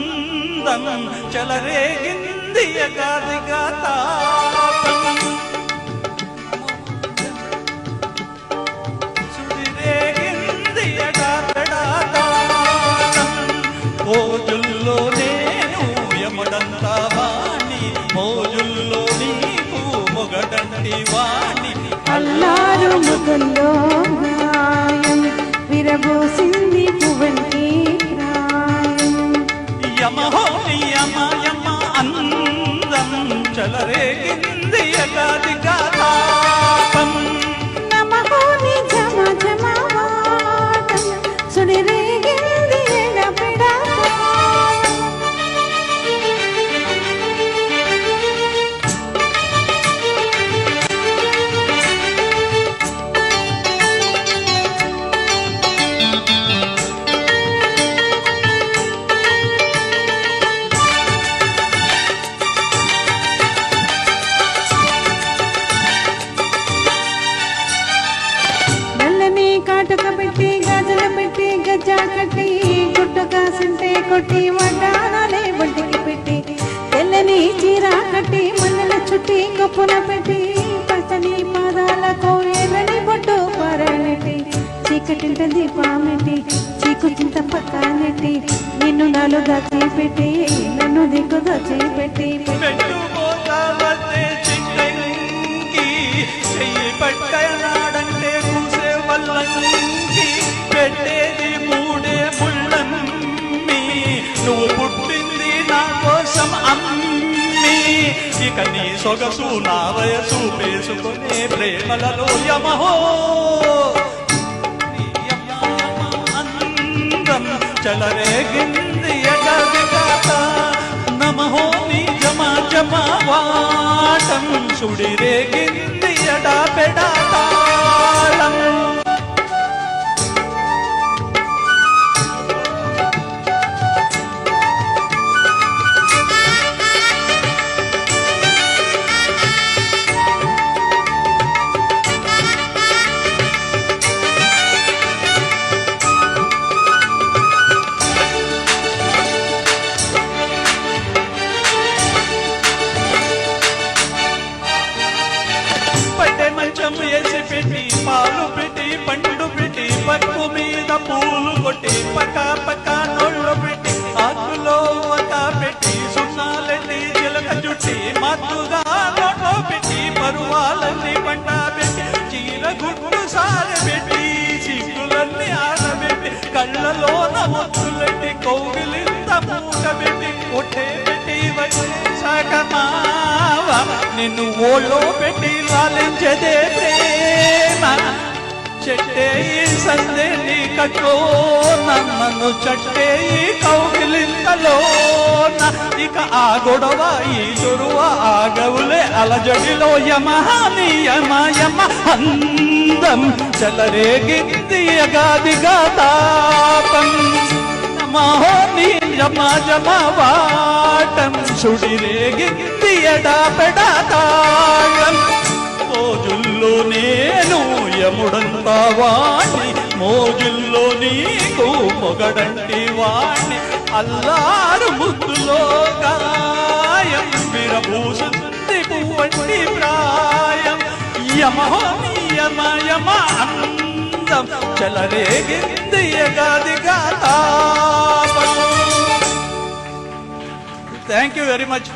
అందం చెలరేగింది యగాదిగా తాపం సుడిరేగింది యగాపెడాతాళం మోజుల్లో నేను యముడంతా వాణి మోజుల్లో నీకు మొగడంటి వాణి అల్లారు ముఖంలో గాయం విరబోసింది పువ్వంటి ప్రాయం యమహో యమ యమ అందం చెలరేగింది యగాదిగా తాపం నమహో ని జమ జమ వాటం సుడిరేగింది ఎడపెడాతాళం కాటుక పెట్టి గాజుల పెట్టి గజ్జా కట్టి గుట్టు కాసింటే కొట్టి వడ్డానాలే ఒంటికి పెట్టి తెల్లని చీర కట్టి మన్నెల చుట్టి కప్పున పెట్టి పచ్చని పాదాలకు ఎర్రని బొట్టు పరనెట్టి చీకటింట దీపామెట్టి చీకుచింత పక్కనెట్టి నిన్ను నాలు దాచి పెట్టి నన్ను దిక్కు దాచి పెట్టి పెట్టేది మూడే ముళ్ళమ్మి నువ్వు పుట్టింది నా కోసం అమ్మి ఇక నీ సొగసు నా వయసు పేసుకునే ప్రేమలలో యమహో అందం చెలరేగింది యగవిగత నమహో నీ జమ జమ వాటం సుడిరేగింది ఎడా పెడాతాళం వేసి పెట్టి పాలు పెట్టి పండు పెట్టి పక్కు మీద పూలు కొట్టి పక్క పక్క నోళ్ళు పెట్టి ఆకులో ఒక పెట్టి సున్నాలెట్టి చిలక చుట్టి మత్తుగా నోట్లో పెట్టి పరువాలన్నీ పంట పెట్టి చీర గుడ్డు సారబెట్టి చిక్కులన్నీ ఆడబెట్టి కళ్ళలోన ఒత్తులెట్టి కౌగిలింత మూట పెట్టి కొట్టే పెట్టి వచ్చేసాకమావ నిన్ను ఓళ్ళో పెట్టి లాలించదే ప్రేమ చెట్టే సందే నీ కట్టో నన్ను చట్టే కౌగిలింతలో ఇక ఆ గొడవ ఈ చొరువ ఆగవులే అలజడిలో యమహాని యమ యమ అందం చెలరేగింది యగాదిగా తాపం మహోని జమ జమ వాటం సుడిరేగింది ఎడా పెడాతాళం మోజుల్లో నేను యముడంతా వాణ్ణి మోజుల్లో నీకు మొగడంటి వాణ్ణి అల్లారు ముద్దులో గాయం విరబూసింది పువ్వంటి ప్రాయం యమహోని యమ యమ అందం చెలరేగింది యగాదిగా తాపం. Thank you very much.